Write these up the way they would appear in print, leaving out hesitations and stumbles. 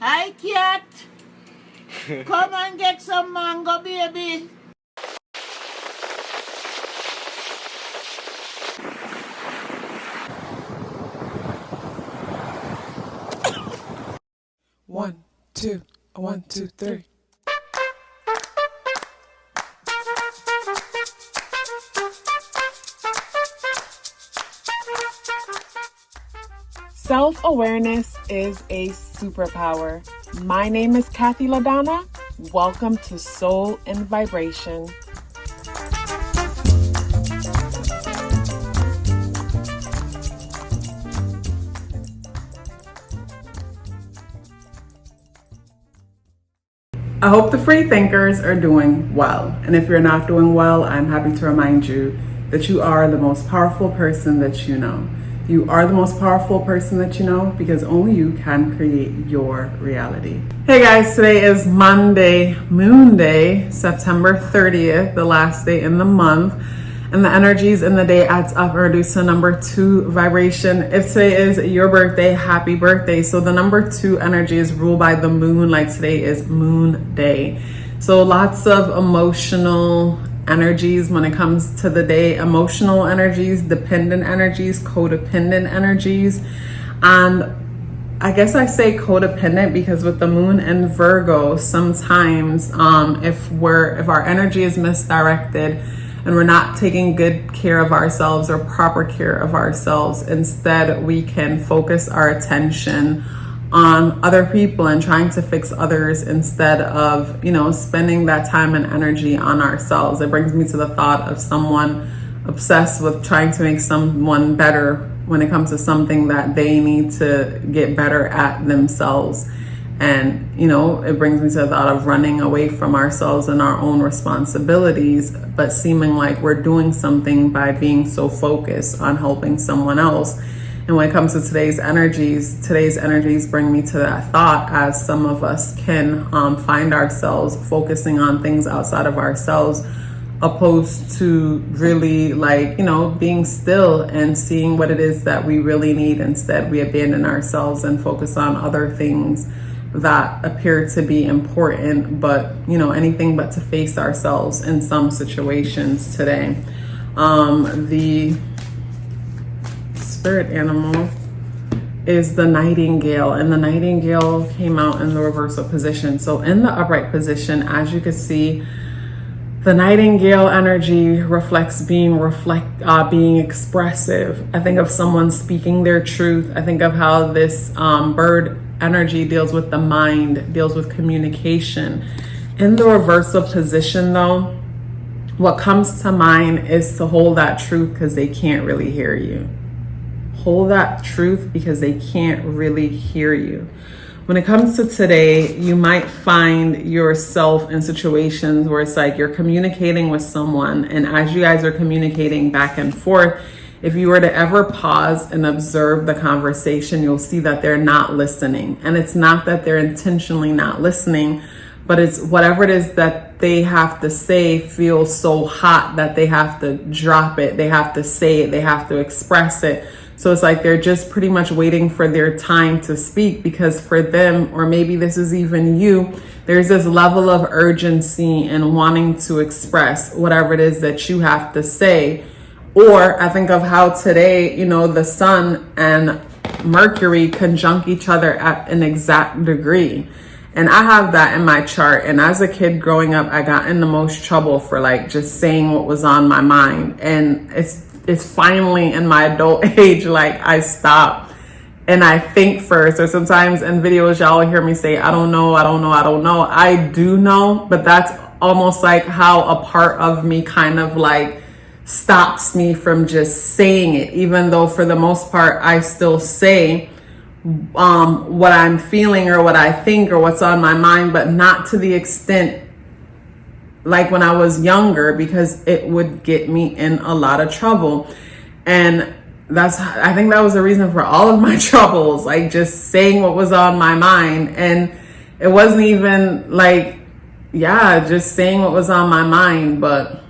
Hi, cat. Come and get some mango, baby. One, two, 1, 2, 3. Self-awareness is a superpower. My name is KathyLaDonna. Welcome to Soul and Vibration. I hope the free thinkers are doing well. And if you're not doing well, I'm happy to remind you that you are the most powerful person that you know. You are the most powerful person that you know because only you can create your reality. Hey guys, today is Monday, Moon Day, September 30th, the last day in the month. And the energies in the day adds up and reduce to number 2 vibration. If today is your birthday, happy birthday. So the number 2 energy is ruled by the moon, like today is Moon Day. So lots of emotional energies when it comes to the day. Emotional energies, dependent energies, codependent energies. And I guess I say codependent because with the moon and Virgo, sometimes if our energy is misdirected and we're not taking good care of ourselves or proper care of ourselves, instead we can focus our attention on other people and trying to fix others instead of, spending that time and energy on ourselves. It brings me to the thought of someone obsessed with trying to make someone better when it comes to something that they need to get better at themselves. And, it brings me to the thought of running away from ourselves and our own responsibilities, but seeming like we're doing something by being so focused on helping someone else. And when it comes to today's energies bring me to that thought, as some of us can find ourselves focusing on things outside of ourselves, opposed to really being still and seeing what it is that we really need. Instead, we abandon ourselves and focus on other things that appear to be important, but anything but to face ourselves in some situations today. The spirit animal is the nightingale, and the nightingale came out in the reversal position. So in the upright position, as you can see, the nightingale energy reflects being expressive. I think of someone speaking their truth. I think of how this bird energy deals with the mind, deals with communication. In the reversal position though, what comes to mind is to hold that truth because they can't really hear you. Hold that truth because they can't really hear you. When it comes to today, you might find yourself in situations where it's like you're communicating with someone, and as you guys are communicating back and forth, if you were to ever pause and observe the conversation, you'll see that they're not listening. And it's not that they're intentionally not listening, but it's whatever it is that they have to say feels so hot that they have to drop it, they have to say it, they have to express it. So it's like they're just pretty much waiting for their time to speak, because for them, or maybe this is even you, there's this level of urgency in wanting to express whatever it is that you have to say. Or I think of how today, the sun and Mercury conjunct each other at an exact degree. And I have that in my chart. And as a kid growing up, I got in the most trouble for just saying what was on my mind. And it's finally in my adult age, I stop and I think first. Or sometimes in videos, y'all will hear me say, I don't know. I do know, but that's almost like how a part of me kind of stops me from just saying it, even though for the most part, I still say what I'm feeling or what I think or what's on my mind, but not to the extent like when I was younger, because it would get me in a lot of trouble. And I think that was the reason for all of my troubles, just saying what was on my mind. And it wasn't even just saying what was on my mind, but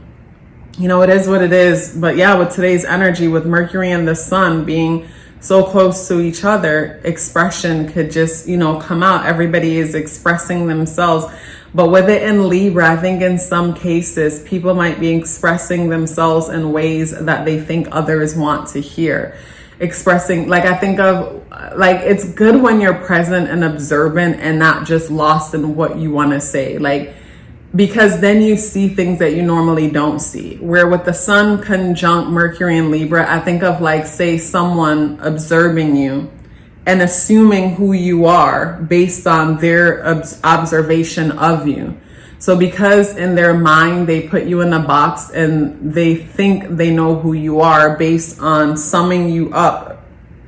it is what it is. But yeah, with today's energy, with Mercury and the sun being so close to each other, expression could just, come out. Everybody is expressing themselves. But with it in Libra, I think in some cases, people might be expressing themselves in ways that they think others want to hear. Expressing, like, I think of, like, it's good when you're present and observant and not just lost in what you want to say. Like, because then you see things that you normally don't see. Where with the sun conjunct Mercury in Libra, I think of, like, say someone observing you and assuming who you are based on their observation of you. So because in their mind, they put you in a box and they think they know who you are based on summing you up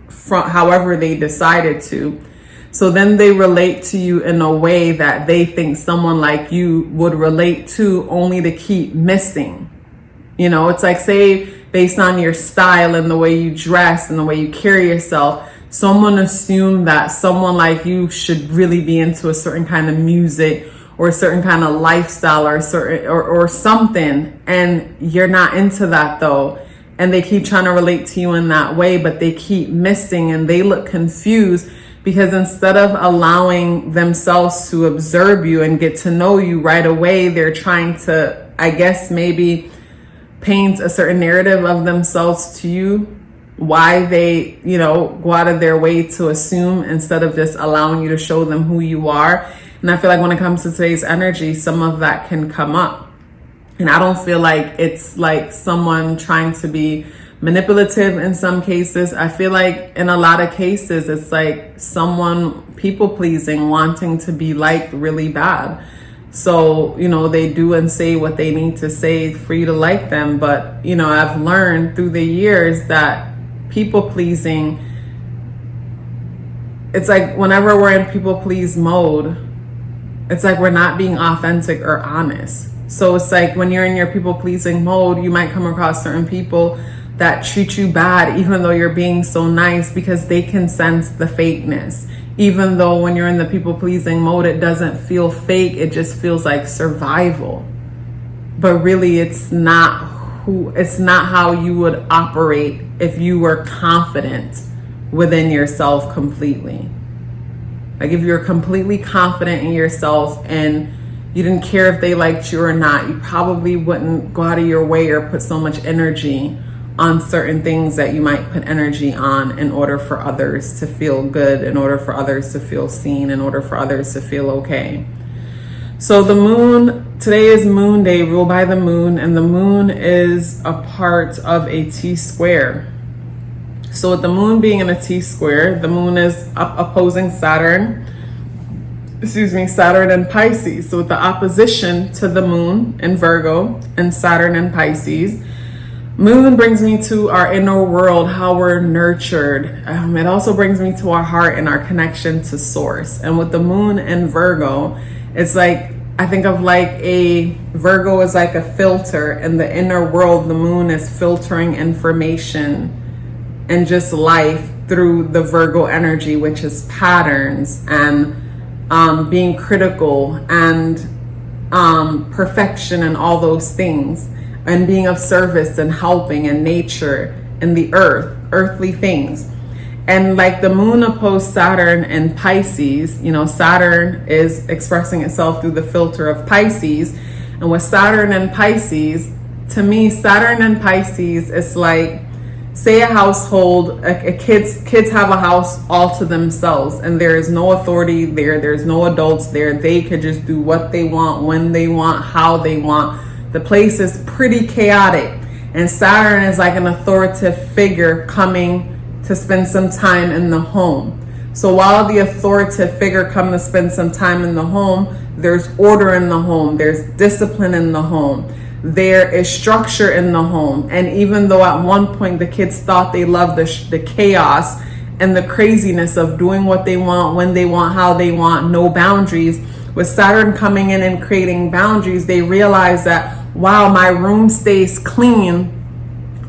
from however they decided to. So then they relate to you in a way that they think someone like you would relate to, only to keep missing. It's like, say, based on your style and the way you dress and the way you carry yourself, someone assumed that someone like you should really be into a certain kind of music or a certain kind of lifestyle or something, and you're not into that though, and they keep trying to relate to you in that way, but they keep missing and they look confused because instead of allowing themselves to observe you and get to know you right away, they're trying to, I guess, maybe paint a certain narrative of themselves to you, why they, go out of their way to assume instead of just allowing you to show them who you are. And I feel like when it comes to today's energy, some of that can come up. And I don't feel like it's like someone trying to be manipulative in some cases. I feel like in a lot of cases, it's like someone people pleasing, wanting to be liked really bad. So, they do and say what they need to say for you to like them. But, I've learned through the years that people pleasing, it's like whenever we're in people please mode, it's like we're not being authentic or honest. So it's like when you're in your people pleasing mode, you might come across certain people that treat you bad, even though you're being so nice, because they can sense the fakeness. Even though when you're in the people pleasing mode, it doesn't feel fake. It just feels like survival. But really it's not how you would operate if you were confident within yourself completely. Like if you're completely confident in yourself and you didn't care if they liked you or not, you probably wouldn't go out of your way or put so much energy on certain things that you might put energy on in order for others to feel good, in order for others to feel seen, in order for others to feel okay. So the moon, today is Moon Day, ruled by the moon, and the moon is a part of a T-square. So with the moon being in a T-square, the moon is opposing Saturn and Pisces. So with the opposition to the moon in Virgo and Saturn and Pisces, moon brings me to our inner world, how we're nurtured. It also brings me to our heart and our connection to source. And with the moon in Virgo, it's like, I think of like Virgo is like a filter. In the inner world, the moon is filtering information and just life through the Virgo energy, which is patterns and being critical and perfection and all those things, and being of service and helping and nature and the earthly things. And like the moon opposed Saturn and Pisces, Saturn is expressing itself through the filter of Pisces. And with Saturn and Pisces, to me, Saturn and Pisces is like, say a household, kids have a house all to themselves, and there is no authority there. There's no adults there. They could just do what they want, when they want, how they want. The place is pretty chaotic. And Saturn is like an authoritative figure coming to spend some time in the home. So while the authoritative figure comes to spend some time in the home, there's order in the home. There's discipline in the home. There is structure in the home. And even though at one point the kids thought they loved the chaos and the craziness of doing what they want, when they want, how they want, no boundaries, with Saturn coming in and creating boundaries, they realize that, wow, my room stays clean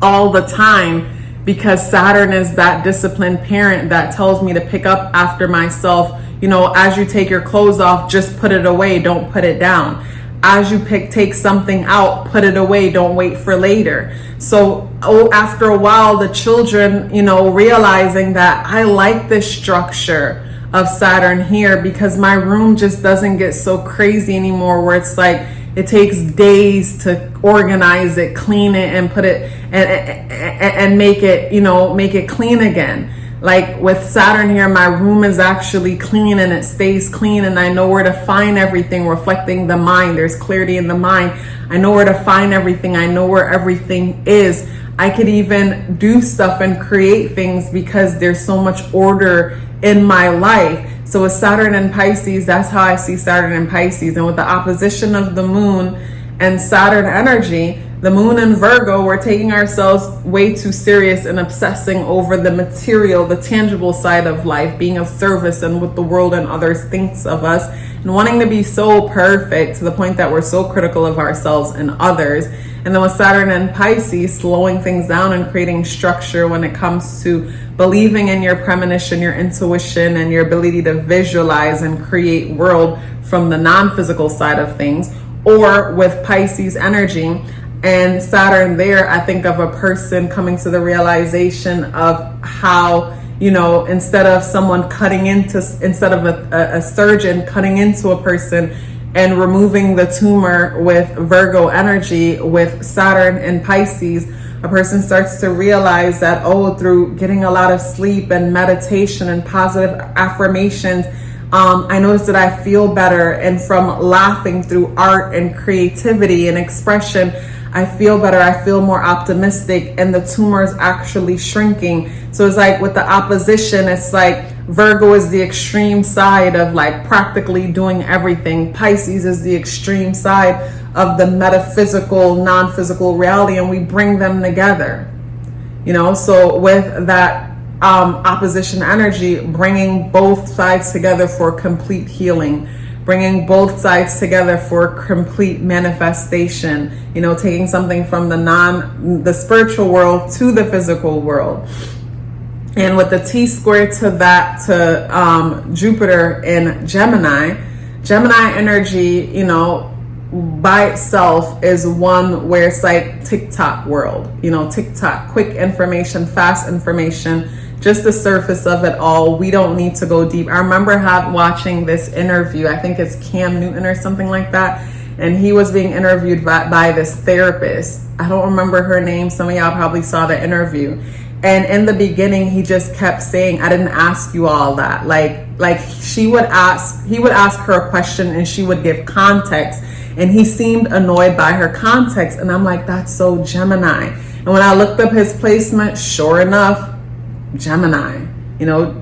all the time because Saturn is that disciplined parent that tells me to pick up after myself. As you take your clothes off, just put it away, don't put it down. as you take something out, put it away, don't wait for later. So after a while, the children, realizing that I like this structure of Saturn here, because my room just doesn't get so crazy anymore, where it's like it takes days to organize it, clean it, and put it and make it clean again. Like with Saturn here, my room is actually clean and it stays clean, and I know where to find everything, reflecting the mind. There's clarity in the mind. I know where to find everything. I know where everything is. I could even do stuff and create things because there's so much order in my life. So with Saturn and Pisces, that's how I see Saturn and Pisces. And with the opposition of the moon and Saturn energy, the moon in Virgo, we're taking ourselves way too serious and obsessing over the material, the tangible side of life, being of service and what the world and others thinks of us, and wanting to be so perfect to the point that we're so critical of ourselves and others. And then with Saturn and Pisces, slowing things down and creating structure when it comes to believing in your premonition, your intuition, and your ability to visualize and create world from the non-physical side of things. Or with Pisces energy and Saturn there, I think of a person coming to the realization of how, instead of a surgeon cutting into a person and removing the tumor with Virgo energy, with Saturn and Pisces, a person starts to realize that, through getting a lot of sleep and meditation and positive affirmations, I noticed that I feel better. And from laughing through art and creativity and expression, I feel better. I feel more optimistic, and the tumor is actually shrinking. So it's like with the opposition, it's like Virgo is the extreme side of like practically doing everything. Pisces is the extreme side of the metaphysical, non-physical reality, and we bring them together. So with that opposition energy, bringing both sides together for complete healing, bringing both sides together for complete manifestation, taking something from the spiritual world to the physical world. And with the T-square to that, to Jupiter in Gemini energy, by itself is one where it's like TikTok world, TikTok, quick information, fast information, just the surface of it all. We don't need to go deep. I remember watching this interview, I think it's Cam Newton or something like that, and he was being interviewed by this therapist. I don't remember her name. Some of y'all probably saw the interview. And in the beginning, he just kept saying, I didn't ask you all that. Like he would ask her a question and she would give context. And he seemed annoyed by her context. And I'm like, that's so Gemini. And when I looked up his placement, sure enough, Gemini.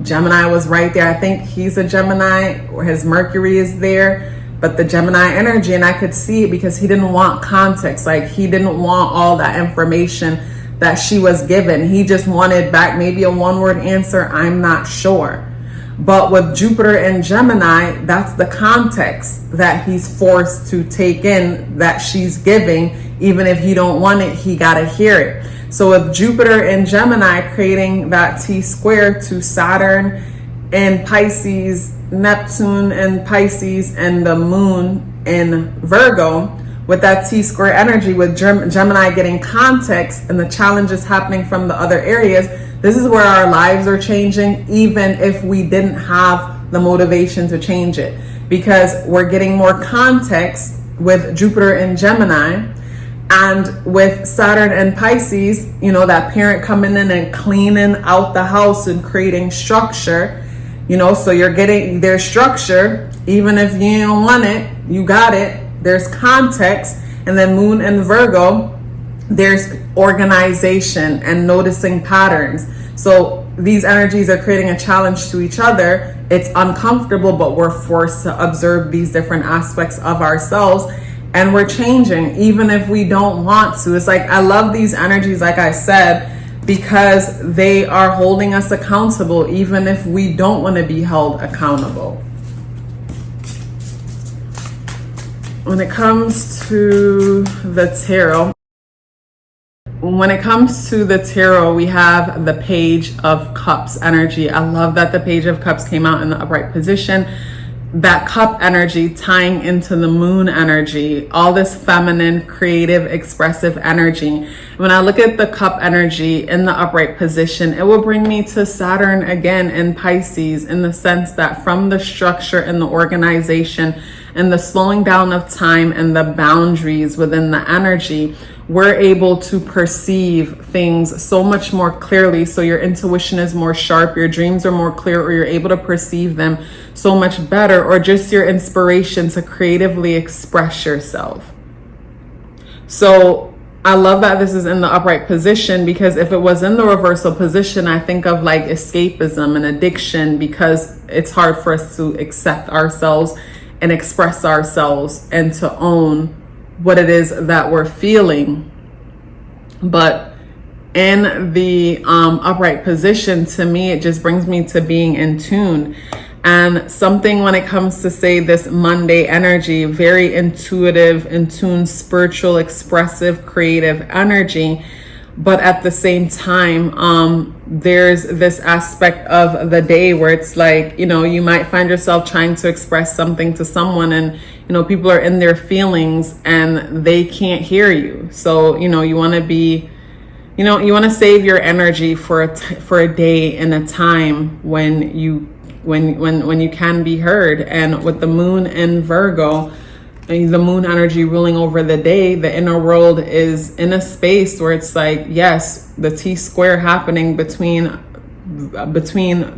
Gemini was right there. I think he's a Gemini, or his Mercury is there. But the Gemini energy, and I could see it because he didn't want context. Like he didn't want all that information that she was given. He just wanted back maybe a one-word answer, I'm not sure. But with Jupiter and Gemini, that's the context that he's forced to take in, that she's giving. Even if he don't want it, he gotta hear it. So with Jupiter and Gemini creating that T-square to Saturn and Pisces, Neptune and Pisces, and the moon in Virgo, with that T-square energy, with Gemini getting context and the challenges happening from the other areas, this is where our lives are changing, even if we didn't have the motivation to change it. Because we're getting more context with Jupiter and Gemini, and with Saturn and Pisces, that parent coming in and cleaning out the house and creating structure, so you're getting their structure, even if you don't want it, you got it. There's context. And then moon and Virgo, there's organization and noticing patterns. So these energies are creating a challenge to each other. It's uncomfortable, but we're forced to observe these different aspects of ourselves, and we're changing even if we don't want to. It's like, I love these energies, like I said, because they are holding us accountable even if we don't want to be held accountable. When it comes to the tarot, we have the Page of Cups energy. I love that the Page of Cups came out in the upright position. that cup energy tying into the moon energy, all this feminine, creative, expressive energy. When I look at the cup energy in the upright position, it will bring me to Saturn again in Pisces, in the sense that from the structure and the organization and the slowing down of time and the boundaries within the energy, we're able to perceive things so much more clearly. So your intuition is more sharp, your dreams are more clear, or you're able to perceive them so much better, or just your inspiration to creatively express yourself. So I love that this is in the upright position, because if it was in the reversal position, I think of like escapism and addiction, because it's hard for us to accept ourselves and express ourselves and to own what it is that we're feeling. But in the upright position, to me, it just brings me to being in tune. And something when it comes to, say, this Monday energy, very intuitive, in tune, spiritual, expressive, creative energy. But at the same time, there's this aspect of the day where it's like, you might find yourself trying to express something to someone, and, people are in their feelings and they can't hear you. So, you want to be, you want to save your energy for a day and a time when you can be heard. And with the moon in Virgo, and the moon energy ruling over the day, the inner world is in a space where it's like, yes, the T-square happening between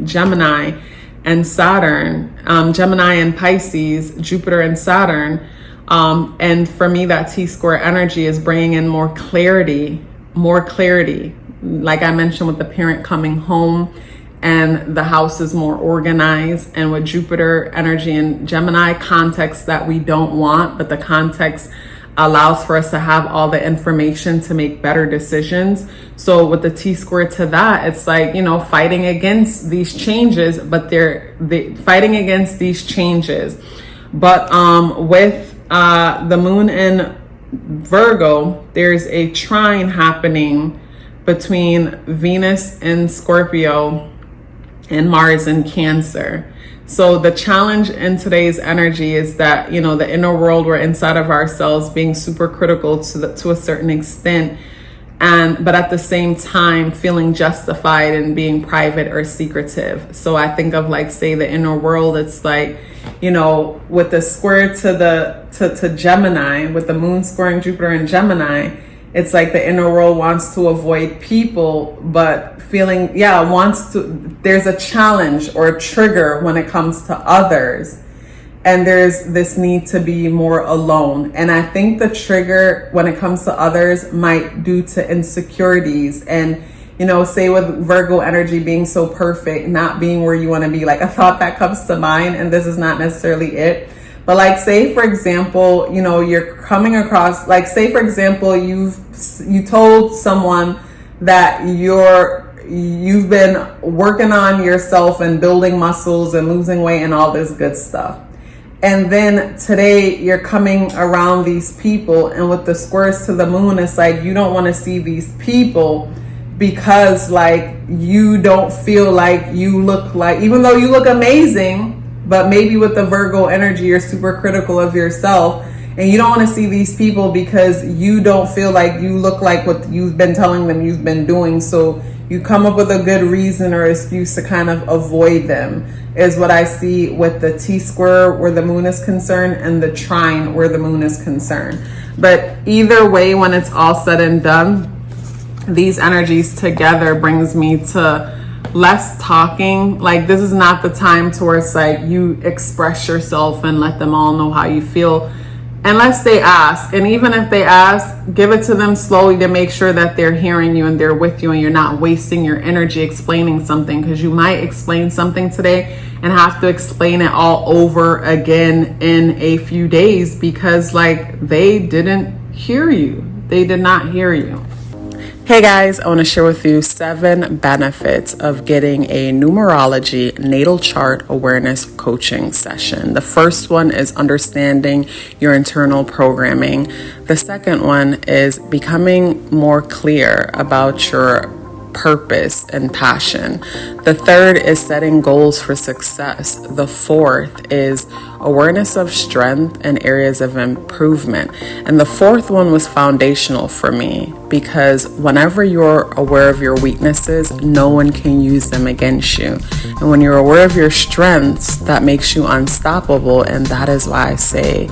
Gemini and Saturn, Gemini and Pisces, Jupiter and Saturn. And for me, that T-square energy is bringing in more clarity. Like I mentioned, with the parent coming home and the house is more organized, and with Jupiter energy and Gemini, context that we don't want, but the context allows for us to have all the information to make better decisions. So with the T-square to that, it's like, fighting against these changes, but they're fighting against these changes. But with the moon in Virgo, there's a trine happening between Venus in Scorpio and Mars in Cancer. So the challenge in today's energy is that, the inner world, we're inside of ourselves, being super critical to a certain extent, but at the same time feeling justified in being private or secretive. So I think of, like, say, the inner world, it's like, with the square to Gemini, with the moon squaring Jupiter in Gemini, it's like the inner world wants to avoid people, but there's a challenge or a trigger when it comes to others. And there's this need to be more alone. And I think the trigger when it comes to others might due to insecurities. And, say with Virgo energy being so perfect, not being where you want to be, like a thought that comes to mind, and this is not necessarily it. But like, say, for example, you're coming across, like, say, for example, you told someone that you've been working on yourself and building muscles and losing weight and all this good stuff. And then today you're coming around these people, and with the squares to the moon, it's like you don't want to see these people because, like, you don't feel like you look like, even though you look amazing, but maybe with the Virgo energy, you're super critical of yourself, and you don't want to see these people because you don't feel like you look like what you've been telling them you've been doing. So you come up with a good reason or excuse to kind of avoid them, is what I see with the T-square where the moon is concerned and the trine where the moon is concerned. But either way, when it's all said and done, these energies together brings me to less talking. Like, this is not the time to where it's like you express yourself and let them all know how you feel, unless they ask. And even if they ask, give it to them slowly to make sure that they're hearing you and they're with you, and you're not wasting your energy explaining something, because you might explain something today and have to explain it all over again in a few days because, like, they didn't hear you. They did not hear you. Hey guys, I want to share with you 7 benefits of getting a numerology natal chart awareness coaching session. The first one is understanding your internal programming. The second one is becoming more clear about your purpose and passion. The third is setting goals for success. The fourth is awareness of strength and areas of improvement. And the fourth one was foundational for me because whenever you're aware of your weaknesses, no one can use them against you. And when you're aware of your strengths, that makes you unstoppable. And that is why I say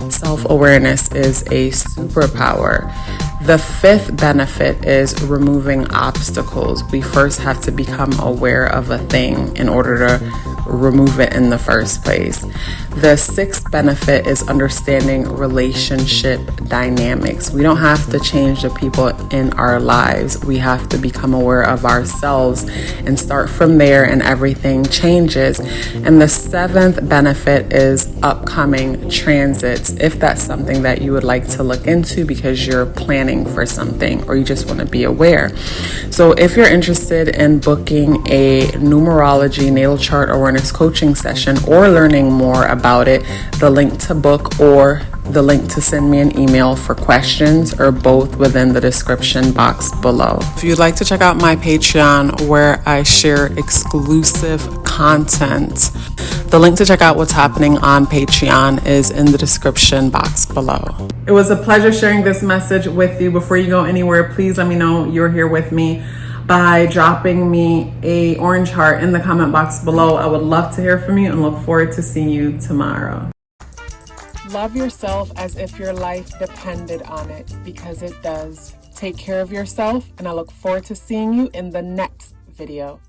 self-awareness is a superpower. The fifth benefit is removing obstacles. We first have to become aware of a thing in order to remove it in the first place. The sixth benefit is understanding relationship dynamics. We don't have to change the people in our lives. We have to become aware of ourselves and start from there, and everything changes. And the seventh benefit is upcoming transits, if that's something that you would like to look into because you're planning for something or you just want to be aware. So if you're interested in booking a numerology natal chart awareness coaching session or learning more about it, the link to book or the link to send me an email for questions are both within the description box below. If you'd like to check out my Patreon where I share exclusive content, the link to check out what's happening on Patreon is in the description box below. It was a pleasure sharing this message with you. Before you go anywhere, please let me know you're here with me by dropping me a orange heart in the comment box below. I would love to hear from you and look forward to seeing you tomorrow. Love yourself as if your life depended on it, because it does. Take care of yourself, and I look forward to seeing you in the next video.